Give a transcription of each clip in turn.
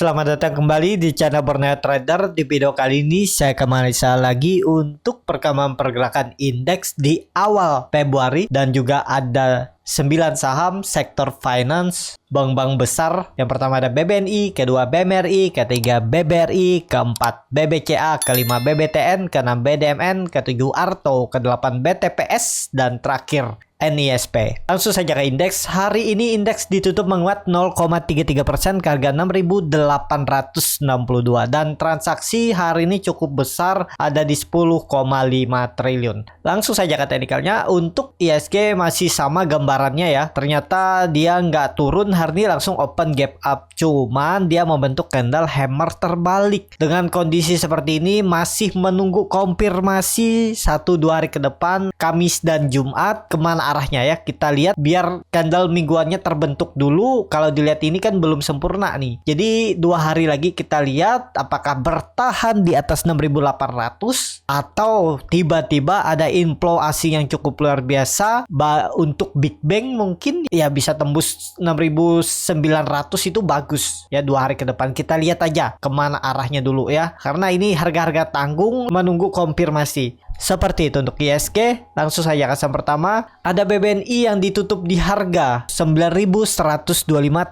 Selamat datang kembali di channel Borneo Trader. Di video kali ini saya kembali lagi untuk perkembangan pergerakan indeks di awal Februari dan juga ada 9 saham sektor finance bank-bank besar. Yang pertama ada BBNI, kedua BMRI, ketiga BBRI, keempat BBCA, kelima BBTN, keenam BDMN, ketujuh Arto, kedelapan BTPS, dan terakhir NISP. Langsung saja ke indeks. Hari ini indeks ditutup menguat 0,33% ke harga 6.862 dan transaksi hari ini cukup besar, ada di 10,5 triliun. Langsung saja ke teknikalnya. Untuk ISG masih sama gambarannya ya. Ternyata dia nggak turun hari ini, langsung open gap up. Cuman dia membentuk candle hammer terbalik. Dengan kondisi seperti ini masih menunggu konfirmasi 1-2 hari ke depan, Kamis dan Jumat, kemana arahnya ya. Kita lihat biar candle mingguannya terbentuk dulu. Kalau dilihat ini kan belum sempurna nih. Jadi 2 hari lagi kita lihat apakah bertahan di atas 6.800 atau tiba-tiba ada inflow asing yang cukup luar biasa. Untuk Big Bang mungkin ya bisa tembus 6.900, itu bagus ya. 2 hari ke depan kita lihat aja kemana arahnya dulu ya. Karena ini harga-harga tanggung menunggu konfirmasi. Seperti itu untuk ISG. Langsung saja ke saham pertama. Ada BBNI yang ditutup di harga 9.125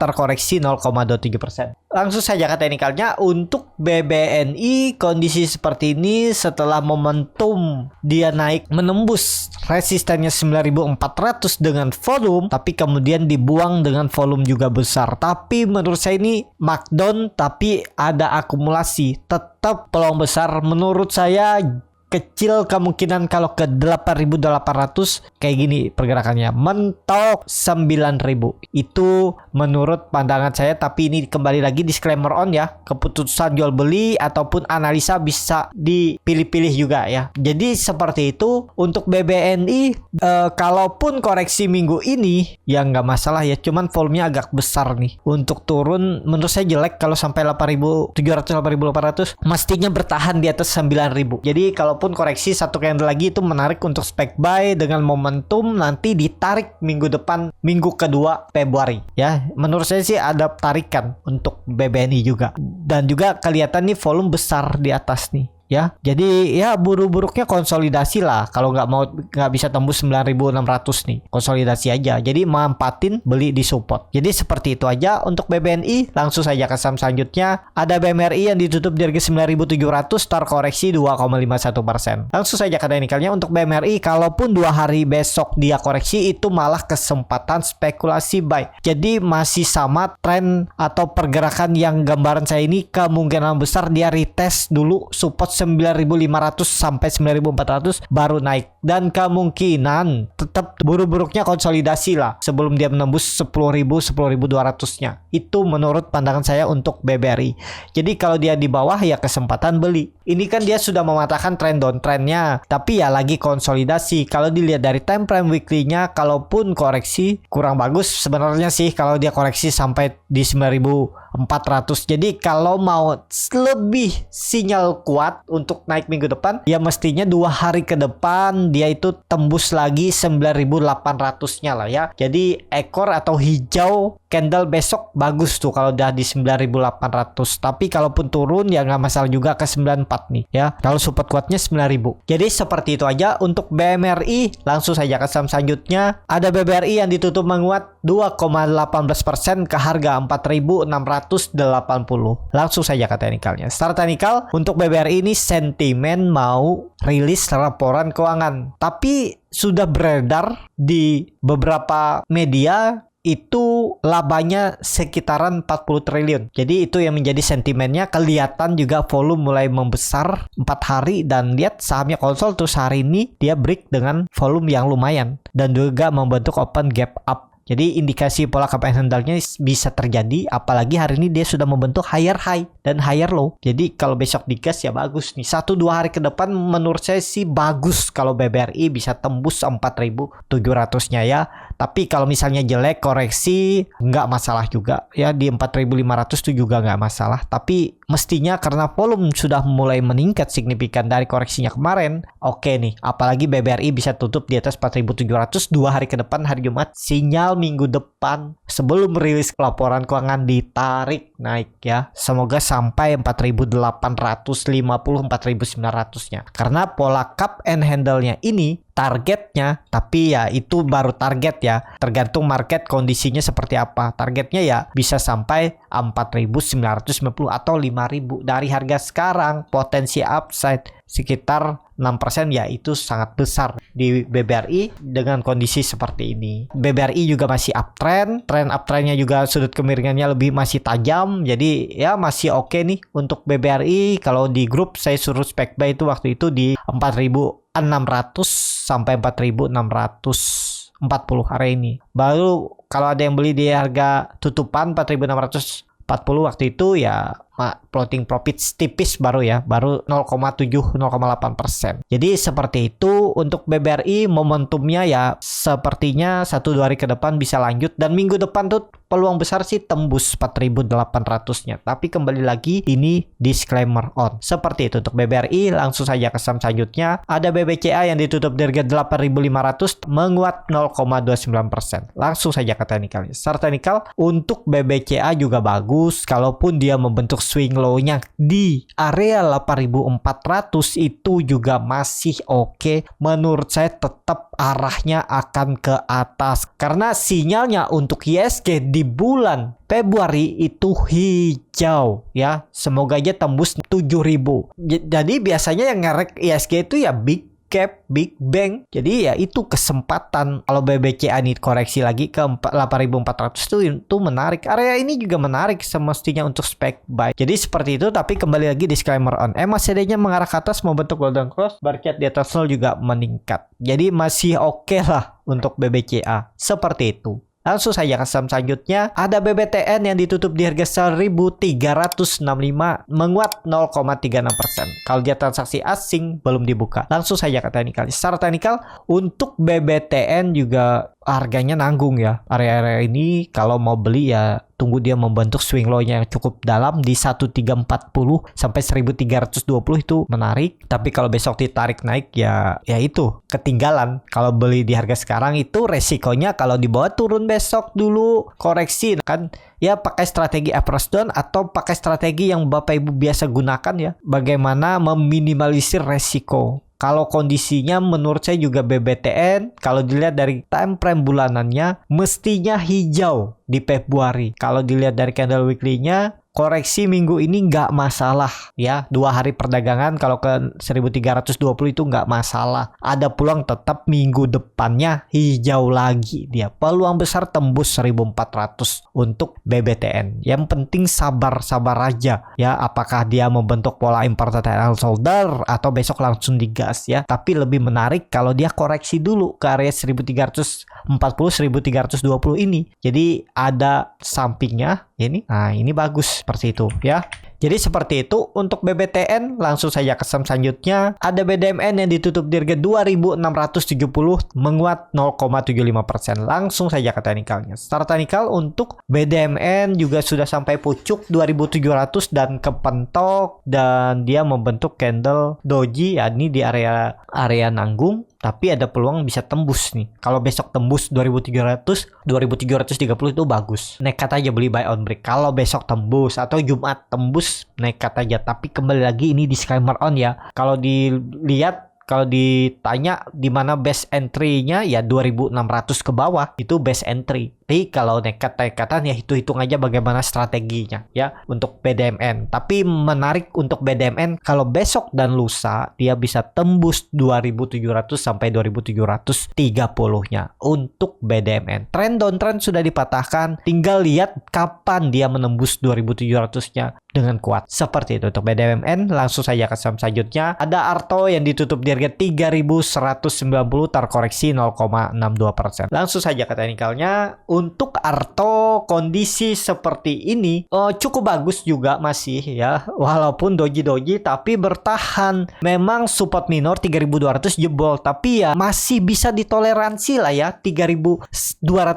terkoreksi 0,23%. Langsung saja ke teknikalnya. Untuk BBNI kondisi seperti ini setelah momentum dia naik menembus resistennya 9.400 dengan volume, tapi kemudian dibuang dengan volume juga besar. Tapi menurut saya ini markdown tapi ada akumulasi. Tetap peluang besar menurut saya. Kecil kemungkinan kalau ke 8.800 kayak gini pergerakannya, mentok 9.000 itu menurut pandangan saya. Tapi ini kembali lagi disclaimer on ya, keputusan jual beli ataupun analisa bisa dipilih-pilih juga ya. Jadi seperti itu untuk BBNI. Kalaupun koreksi minggu ini ya nggak masalah ya, cuman volumenya agak besar nih. Untuk turun menurut saya jelek. Kalau sampai 8.700 8.800 mestinya bertahan di atas 9.000. Jadi kalau pun koreksi satu candle lagi itu menarik untuk spek buy dengan momentum nanti ditarik minggu depan, minggu kedua Februari ya. Menurut saya sih ada tarikan untuk BBNI juga, dan juga kelihatan nih volume besar di atas nih ya. Jadi ya buruk-buruknya konsolidasi lah. Kalau nggak bisa tembus 9.600 nih, konsolidasi aja. Jadi manfaatin beli di support. Jadi seperti itu aja untuk BBNI. Langsung saja ke saham selanjutnya. Ada BMRI yang ditutup di harga 9.700 terkoreksi 2,51%. Langsung saja ke teknikalnya. Untuk BMRI kalaupun 2 hari besok dia koreksi, itu malah kesempatan spekulasi buy. Jadi masih sama tren atau pergerakan yang gambaran saya ini, kemungkinan besar dia retest dulu support 9.500 sampai 9.400 baru naik, dan kemungkinan tetap buruk-buruknya konsolidasi lah sebelum dia menembus 10.200-nya. Itu menurut pandangan saya untuk BBRI. Jadi kalau dia di bawah ya kesempatan beli. Ini kan dia sudah mematahkan trend downtrendnya, tapi ya lagi konsolidasi. Kalau dilihat dari time frame weekly-nya, kalaupun koreksi kurang bagus sebenarnya sih kalau dia koreksi sampai di 9.400. Jadi kalau mau lebih sinyal kuat untuk naik minggu depan, ya mestinya 2 hari ke depan dia itu tembus lagi 9.800-nya lah ya. Jadi ekor atau hijau candle besok bagus tuh kalau udah di 9.800. Tapi kalaupun turun ya nggak masalah juga ke 94 nih ya. Kalau support kuatnya 9.000. Jadi seperti itu aja untuk BMRI. Langsung saja ke saham selanjutnya. Ada BBRI yang ditutup menguat 2,18% ke harga 4.680. Langsung saja ke teknikalnya. Secara teknikal untuk BBRI ini sentimen mau rilis laporan keuangan, tapi sudah beredar di beberapa media itu labanya sekitaran 40 triliun. Jadi itu yang menjadi sentimennya. Kelihatan juga volume mulai membesar 4 hari, dan lihat sahamnya konsol terus hari ini dia break dengan volume yang lumayan dan juga membentuk open gap up. Jadi indikasi pola kapaian sandalnya bisa terjadi, apalagi hari ini dia sudah membentuk higher high dan higher low. Jadi kalau besok digas ya bagus nih. 1-2 hari ke depan menurut saya sih bagus kalau BBRI bisa tembus 4.700-nya ya. Tapi kalau misalnya jelek koreksi nggak masalah juga ya, di 4.500 itu juga nggak masalah. Tapi mestinya karena volume sudah mulai meningkat signifikan dari koreksinya kemarin, oke nih. Apalagi BBRI bisa tutup di atas 4.700 2 hari ke depan hari Jumat, sinyal minggu depan sebelum rilis laporan keuangan ditarik naik ya. Semoga sampai 4.850 4.900-nya. Karena pola cup and handle-nya ini targetnya, tapi ya itu baru target ya, tergantung market kondisinya seperti apa. Targetnya ya bisa sampai 4.990 atau 5.000 dari harga sekarang. Potensi upside sekitar 6% ya, itu sangat besar di BBRI dengan kondisi seperti ini. BBRI juga masih uptrend, tren uptrendnya juga sudut kemiringannya lebih masih tajam, jadi ya masih oke nih untuk BBRI. Kalau di grup saya suruh spek buy itu waktu itu di 4.600 sampai 4.640 hari ini. Baru kalau ada yang beli di harga tutupan 4.640 waktu itu ya floating profit tipis baru ya, baru 0,7-0,8%. Jadi seperti itu untuk BBRI. Momentumnya ya sepertinya 1-2 hari ke depan bisa lanjut, dan minggu depan tuh peluang besar sih tembus 4.800-nya. Tapi kembali lagi ini disclaimer on. Seperti itu untuk BBRI. Langsung saja ke saham selanjutnya. Ada BBCA yang ditutup di harga 8.500 menguat 0,29%. Langsung saja ke teknikalnya. Secara teknikal untuk BBCA juga bagus, kalaupun dia membentuk swing low-nya di area 8.400 itu juga masih oke. Menurut saya tetap arahnya akan ke atas karena sinyalnya untuk ISG di bulan Februari itu hijau ya. Semoga aja tembus 7.000. Jadi biasanya yang ngerek ISG itu ya big cap, big bang. Jadi ya itu kesempatan kalau BBCA ini koreksi lagi ke 8.400 itu menarik. Area ini juga menarik semestinya untuk spek buy. Jadi seperti itu, tapi kembali lagi disclaimer on. MACD-nya mengarah ke atas membentuk golden cross, bar chart di atas nol juga meningkat. Jadi masih oke lah untuk BBCA. Seperti itu. Langsung saja ke saham selanjutnya. Ada BBTN yang ditutup di harga 1.365 menguat 0,36%. Kalau dia transaksi asing belum dibuka. Langsung saja ke teknikal. Secara teknikal untuk BBTN juga harganya nanggung ya. Area-area ini kalau mau beli ya tunggu dia membentuk swing low-nya yang cukup dalam di 1340 sampai 1320 itu menarik. Tapi kalau besok ditarik naik ya itu ketinggalan. Kalau beli di harga sekarang itu resikonya kalau dibawa turun besok dulu koreksi kan ya, pakai strategi average down atau pakai strategi yang Bapak Ibu biasa gunakan ya. Bagaimana meminimalisir resiko. Kalau kondisinya menurut saya juga BBTN kalau dilihat dari time frame bulanannya mestinya hijau di Februari. Kalau dilihat dari candle weekly-nya koreksi minggu ini nggak masalah ya. 2 hari perdagangan kalau ke 1320 itu nggak masalah. Ada peluang tetap minggu depannya hijau lagi dia. Peluang besar tembus 1400 untuk BBTN. Yang penting sabar-sabar aja ya. Apakah dia membentuk pola imported and solder atau besok langsung digas ya. Tapi lebih menarik kalau dia koreksi dulu ke area 1340-1320 ini. Jadi ada sampingnya ini. Nah, ini bagus seperti itu ya. Jadi seperti itu untuk BBTN. Langsung saja ke saham selanjutnya. Ada BDMN yang ditutup di harga 2.670 menguat 0,75%. Langsung saja ke teknikalnya. Secara teknikal untuk BDMN juga sudah sampai pucuk 2.700 dan kepentok, dan dia membentuk candle doji ya, ini di area nanggung. Tapi ada peluang bisa tembus nih. Kalau besok tembus 2.700, 2.730 itu bagus. Nekat aja beli buy on break. Kalau besok tembus atau Jumat tembus, nekat aja. Tapi kembali lagi ini disclaimer on ya. Kalau dilihat, kalau ditanya di mana best entry-nya ya 2.600 ke bawah itu best entry. Tapi kalau nekat-nekatan ya hitung aja bagaimana strateginya ya untuk BDMN. Tapi menarik untuk BDMN kalau besok dan lusa dia bisa tembus 2.700 sampai 2.730-nya untuk BDMN. Trend downtrend sudah dipatahkan, tinggal lihat kapan dia menembus 2.700-nya dengan kuat. Seperti itu untuk BDMN. Langsung saja ke saham selanjutnya. Ada Arto yang ditutup di harga 3.190 terkoreksi 0,62%. Langsung saja ke teknikalnya. Untuk Arto kondisi seperti ini cukup bagus juga masih ya, walaupun doji tapi bertahan. Memang support minor 3.200 jebol, tapi ya masih bisa ditoleransi lah ya. 3.200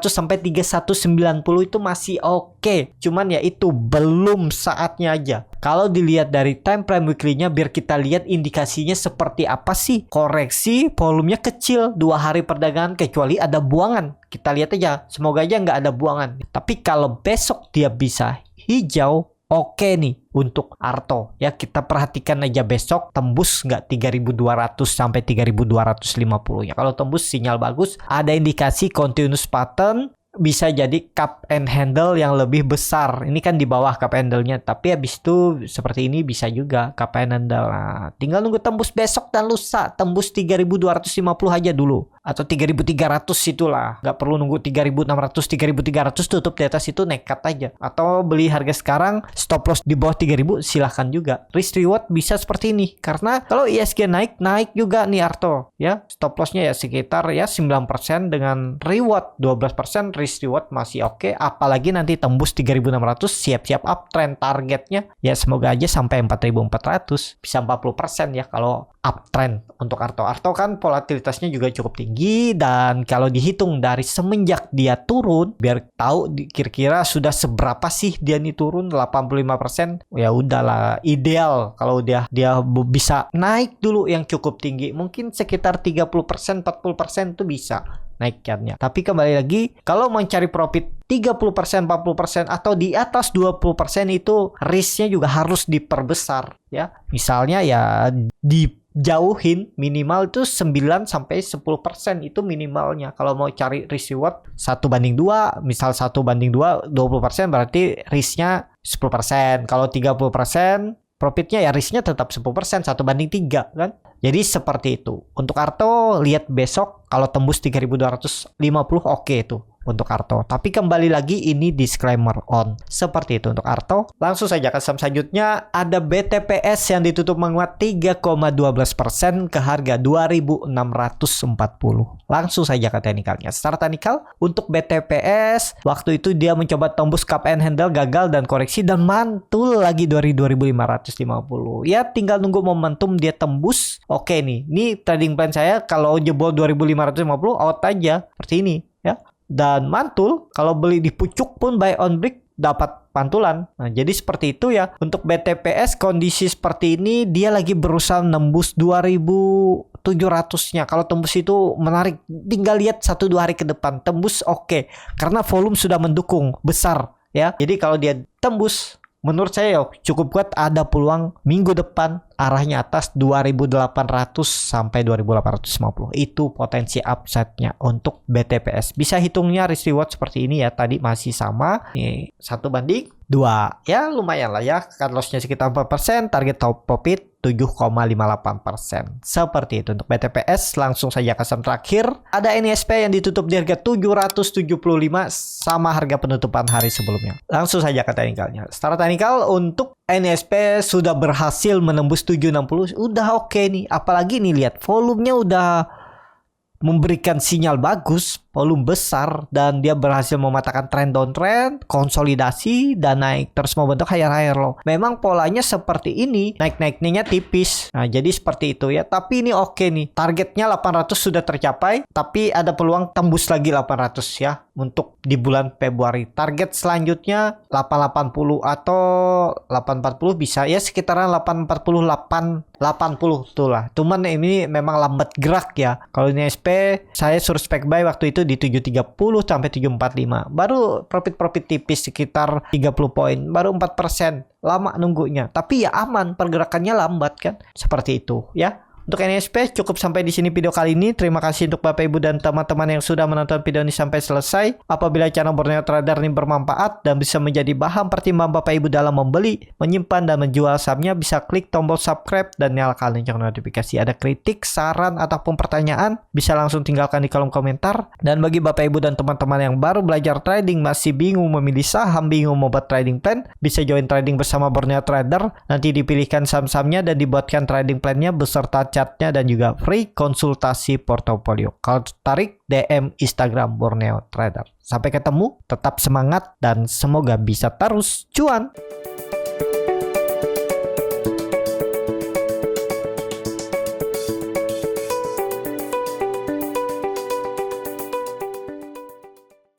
sampai 3.190 itu masih oke. Cuman ya itu belum saatnya chartnya aja. Kalau dilihat dari time frame weekly-nya, biar kita lihat indikasinya seperti apa sih. Koreksi, volumenya kecil 2 hari perdagangan kecuali ada buangan. Kita lihat aja, semoga aja nggak ada buangan. Tapi kalau besok dia bisa hijau, oke nih untuk Arto ya. Kita perhatikan aja besok tembus nggak 3.200 sampai 3.250 ya. Kalau tembus sinyal bagus, ada indikasi continuous pattern, bisa jadi cup and handle yang lebih besar. Ini kan di bawah cup handle-nya, tapi habis itu seperti ini bisa juga cup and handle. Nah, tinggal nunggu tembus besok dan lusa, tembus 3.250 aja dulu atau 3.300 itulah. Nggak perlu nunggu 3.600, 3.300 tutup di atas itu nekat aja. Atau beli harga sekarang, stop loss di bawah 3.000 silahkan juga. Risk reward bisa seperti ini. Karena kalau ISG naik juga nih Arto ya. Stop loss-nya ya sekitar ya 9% dengan reward 12%, risk reward masih oke. Apalagi nanti tembus 3.600, siap-siap uptrend targetnya. Ya semoga aja sampai 4.400. Bisa 40% ya kalau uptrend untuk Arto. Arto kan volatilitasnya juga cukup tinggi, dan kalau dihitung dari semenjak dia turun, biar tahu kira-kira sudah seberapa sih dia nih turun 85%, ya udahlah ideal kalau dia bisa naik dulu yang cukup tinggi, mungkin sekitar 30%, 40% itu bisa naikkannya. Tapi kembali lagi, kalau mencari profit 30%, 40% atau di atas 20% itu risknya juga harus diperbesar ya. Misalnya ya dijauhin minimal itu 9 sampai 10% itu minimalnya. Kalau mau cari risk reward 1:2, misal 1:2 20% berarti risknya 10%. Kalau 30% profitnya ya risknya tetap 10%, 1:3 kan. Jadi seperti itu. Untuk Arto lihat besok kalau tembus 3.250 oke itu untuk Arto. Tapi kembali lagi ini disclaimer on. Seperti itu untuk Arto. Langsung saja ke saham selanjutnya, ada BTPS yang ditutup menguat 3,12% ke harga 2.640. Langsung saja ke teknikalnya. Secara teknikal untuk BTPS waktu itu dia mencoba tembus cup and handle, gagal dan koreksi dan mantul lagi dari 2.550. Ya tinggal nunggu momentum dia tembus. Oke nih. Ini trading plan saya kalau jebol 2.550 out aja seperti ini ya. Dan mantul, kalau beli di pucuk pun buy on break dapat pantulan. Nah, jadi seperti itu ya. Untuk BTPS kondisi seperti ini dia lagi berusaha nembus 2.700-nya. Kalau tembus itu menarik. Tinggal lihat 1-2 hari ke depan. Tembus oke. Karena volume sudah mendukung besar ya. Jadi kalau dia tembus, menurut saya cukup kuat, ada peluang minggu depan arahnya atas 2.800 sampai 2.850. Itu potensi upside-nya untuk BTPS. Bisa hitungnya risk reward seperti ini ya. Tadi masih sama. Ini 1:2. Ya lumayan lah ya. Cut loss-nya sekitar 4%. Target top profit 7,58%. Seperti itu untuk BTPS. Langsung saja ke saham terakhir. Ada NISP yang ditutup di harga 775 sama harga penutupan hari sebelumnya. Langsung saja ke teknikalnya. Secara teknikal untuk NISP sudah berhasil menembus 760. Udah oke nih. Apalagi nih lihat volumenya udah memberikan sinyal bagus, volume besar, dan dia berhasil mematahkan trend downtrend, konsolidasi, dan naik terus membentuk higher low. Memang polanya seperti ini, naik-naiknya tipis. Nah, jadi seperti itu ya. Tapi ini oke nih. Targetnya 800 sudah tercapai, tapi ada peluang tembus lagi 800 ya untuk di bulan Februari. Target selanjutnya 880 atau 840 bisa ya, sekitaran 840, 880 itulah. Cuman ini memang lambat gerak ya. Kalau ini SP saya suruh spek buy waktu itu di 730 sampai 745. Baru profit tipis sekitar 30 poin, baru 4%. Lama nunggunya. Tapi ya aman, pergerakannya lambat kan. Seperti itu ya. Untuk NISP cukup sampai di sini video kali ini. Terima kasih untuk Bapak Ibu dan teman-teman yang sudah menonton video ini sampai selesai. Apabila channel Borneo Trader ini bermanfaat dan bisa menjadi bahan pertimbangan Bapak Ibu dalam membeli, menyimpan dan menjual sahamnya, bisa klik tombol subscribe dan nyalakan lonceng notifikasi. Ada kritik, saran ataupun pertanyaan, bisa langsung tinggalkan di kolom komentar. Dan bagi Bapak Ibu dan teman-teman yang baru belajar trading, masih bingung memilih saham, bingung membuat trading plan, bisa join trading bersama Borneo Trader. Nanti dipilihkan saham-sahamnya dan dibuatkan trading plannya beserta chartnya dan juga free konsultasi portofolio. Kalau tertarik, DM Instagram Borneo Trader. Sampai ketemu, tetap semangat dan semoga bisa terus cuan.